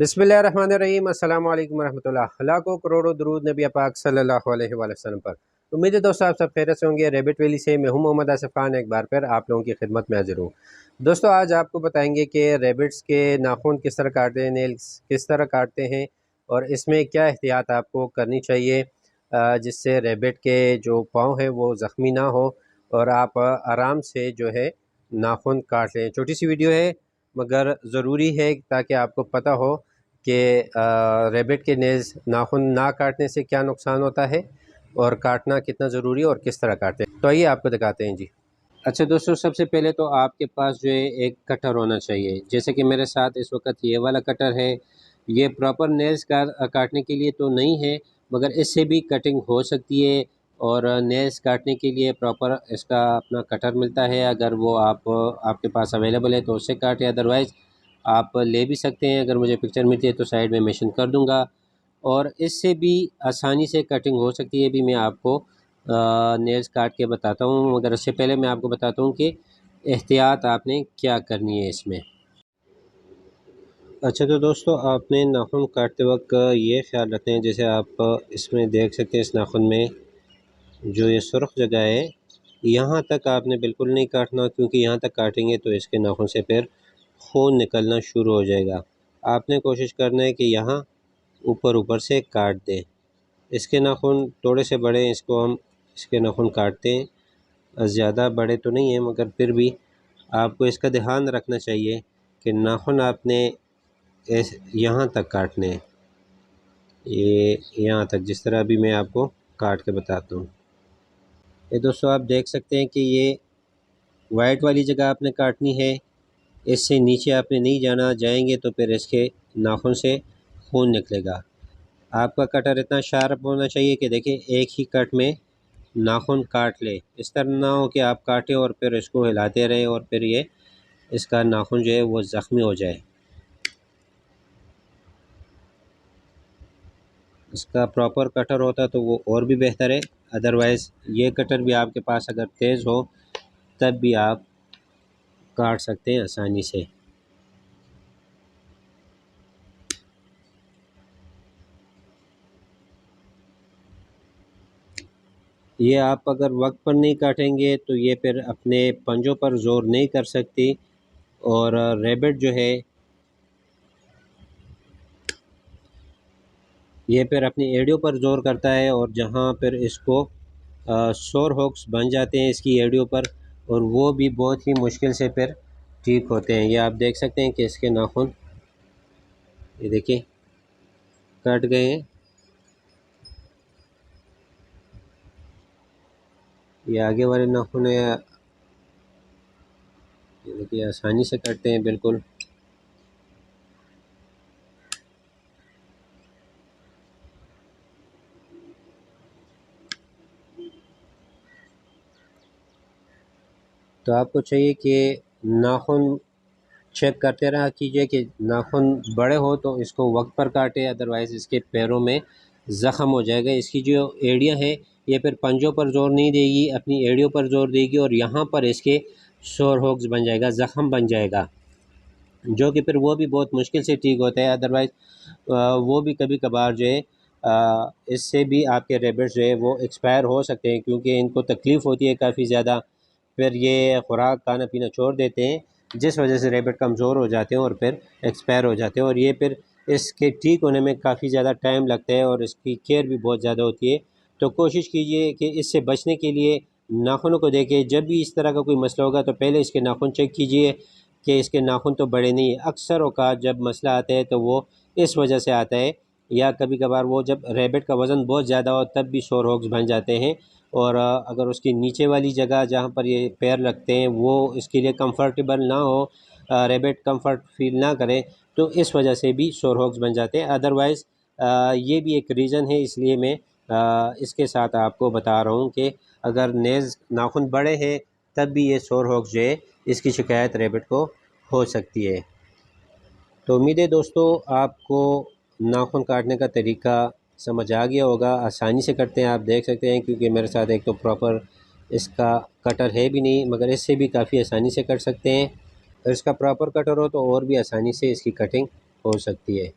बिस्मिल्लाहिर्रहमानिर्रहीम अस्सलाम वालेकुम रहमतुल्लाह। लाखों करोड़ों दरूद नबी पाक सल्लल्लाहु अलैहि वसल्लम पर। उम्मीद है दोस्तों आप सब खैरियत से होंगे। रैबिट वैली से मैं हूं मोहम्मद आसिफ खान, एक बार फिर आप लोगों की खिदमत में हाजिर हूं। दोस्तों आज आपको बताएंगे कि रैबिट्स के नाखून किस तरह काटते हैं, नेल्स किस तरह काटते हैं और इसमें क्या एहतियात आपको करनी चाहिए जिससे रैबिट के जो पाँव हैं वो ज़ख्मी ना हो और आप आराम से जो है नाखून काट लें। छोटी सी वीडियो है मगर ज़रूरी है ताकि आपको पता हो कि रैबिट के नेल्स नाखून ना काटने से क्या नुकसान होता है और काटना कितना ज़रूरी है और किस तरह काटते हैं। तो आइए आपको दिखाते हैं जी। अच्छा दोस्तों, सबसे पहले तो आपके पास जो है एक कटर होना चाहिए। जैसे कि मेरे साथ इस वक्त ये वाला कटर है। ये प्रॉपर नेल्स काटने के लिए तो नहीं है मगर इससे भी कटिंग हो सकती है और नेल्स काटने के लिए प्रॉपर इसका अपना कटर मिलता है। अगर वो आपके पास अवेलेबल है तो उससे काटें, अदरवाइज़ आप ले भी सकते हैं। अगर मुझे पिक्चर मिलती है तो साइड में मेंशन कर दूंगा। और इससे भी आसानी से कटिंग हो सकती है। भी मैं आपको नेल्स काट के बताता हूँ मगर इससे पहले मैं आपको बताता हूँ कि एहतियात आपने क्या करनी है इसमें। अच्छा तो दोस्तों, आपने नाखून काटते वक्त ये ख्याल रखना है, जैसे आप इसमें देख सकते हैं इस नाखून में जो ये सुर्ख जगह है यहाँ तक आपने बिल्कुल नहीं काटना, क्योंकि यहाँ तक काटेंगे तो इसके नाखून से फिर खून निकलना शुरू हो जाएगा। आपने कोशिश करना है कि यहाँ ऊपर ऊपर से काट दें। इसके नाखून थोड़े से बड़े हैं, इसको हम इसके नाखून काटते हैं। ज़्यादा बड़े तो नहीं हैं मगर फिर भी आपको इसका ध्यान रखना चाहिए कि नाखून आपने यहाँ तक काटने हैं, ये यहाँ तक, जिस तरह अभी मैं आपको काट के बताता हूँ। ये दोस्तों आप देख सकते हैं कि ये वाइट वाली जगह आपने काटनी है, इससे नीचे आपने नहीं जाना। जाएंगे तो फिर इसके नाखून से खून निकलेगा। आपका कटर इतना शार्प होना चाहिए कि देखिए एक ही कट में नाखून काट ले। इस तरह ना हो कि आप काटें और फिर इसको हिलाते रहें और फिर ये इसका नाखून जो है वो ज़ख्मी हो जाए। इसका प्रॉपर कटर होता तो वो और भी बेहतर है, अदरवाइज़ ये कटर भी आपके पास अगर तेज़ हो तब भी आप काट सकते हैं आसानी से। ये आप अगर वक्त पर नहीं काटेंगे तो ये फिर अपने पंजों पर ज़ोर नहीं कर सकती और रैबिट जो है ये फिर अपनी एड़ियों पर ज़ोर करता है और जहाँ फिर इसको सोर हॉक्स बन जाते हैं इसकी एड़ियों पर, और वो भी बहुत ही मुश्किल से फिर ठीक होते हैं। ये आप देख सकते हैं कि इसके नाखून ये देखिए कट गए हैं। ये आगे वाले नाखून है, ये देखिए आसानी से कटते हैं बिल्कुल। तो आपको चाहिए कि नाखून चेक करते रहा कीजिए कि नाखून बड़े हो तो इसको वक्त पर काटे, अदरवाइज़ इसके पैरों में ज़ख़म हो जाएगा। इसकी जो एड़ियाँ हैं ये फिर पंजों पर ज़ोर नहीं देगी, अपनी एड़ियों पर ज़ोर देगी और यहाँ पर इसके सोर हॉक्स बन जाएगा, ज़ख़म बन जाएगा, जो कि फिर वो भी बहुत मुश्किल से ठीक होता है। अदरवाइज़ वो भी कभी कभार जो है इससे भी आपके रैबिट्स जो है वो एक्सपायर हो सकते हैं, क्योंकि इनको तकलीफ़ होती है काफ़ी ज़्यादा। फिर ये खुराक खाना पीना छोड़ देते हैं, जिस वजह से रैबिट कमज़ोर हो जाते हैं और फिर एक्सपायर हो जाते हैं, और ये फिर इसके ठीक होने में काफ़ी ज़्यादा टाइम लगता है और इसकी केयर भी बहुत ज़्यादा होती है। तो कोशिश कीजिए कि इससे बचने के लिए नाखूनों को देखें। जब भी इस तरह का कोई मसला होगा तो पहले इसके नाखून चेक कीजिए कि इसके नाखून तो बड़े नहीं है। अक्सर औक़ात जब मसला आता है तो वो इस वजह से आता है, या कभी कभार वो जब रैबिट का वज़न बहुत ज़्यादा हो तब भी सोर हॉक्स बन जाते हैं। और अगर उसकी नीचे वाली जगह जहाँ पर ये पैर लगते हैं वो इसके लिए कंफर्टेबल ना हो, रैबिट कंफर्ट फील ना करे, तो इस वजह से भी सोर हॉक्स बन जाते हैं। अदरवाइज़ ये भी एक रीज़न है, इसलिए मैं इसके साथ आपको बता रहा हूँ कि अगर नेज़ नाखून बड़े हैं तब भी ये सोर हॉक्स जो है इसकी शिकायत रैबिट को हो सकती है। तो उम्मीद है दोस्तों आपको नाखून काटने का तरीका समझ आ गया होगा। आसानी से कटते हैं, आप देख सकते हैं, क्योंकि मेरे साथ एक तो प्रॉपर इसका कटर है भी नहीं मगर इससे भी काफ़ी आसानी से कट सकते हैं। अगर इसका प्रॉपर कटर हो तो और भी आसानी से इसकी कटिंग हो सकती है।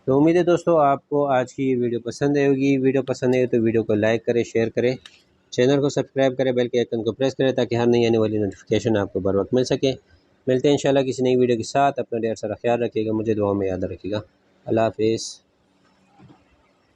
तो उम्मीद है दोस्तों आपको आज की ये वीडियो पसंद आई होगी। वीडियो पसंद आई तो वीडियो को लाइक करें, शेयर करें, चैनल को सब्सक्राइब करें, बेल के आइकन को प्रेस करें ताकि हर नई आने वाली नोटिफिकेशन आपको बर वक्त मिल सके। मिलते हैं इंशाल्लाह किसी नई वीडियो के साथ। अपना ढेर सारा ख्याल रखिएगा, मुझे दुआ में याद रखिएगा। अल्लाह हाफिज़।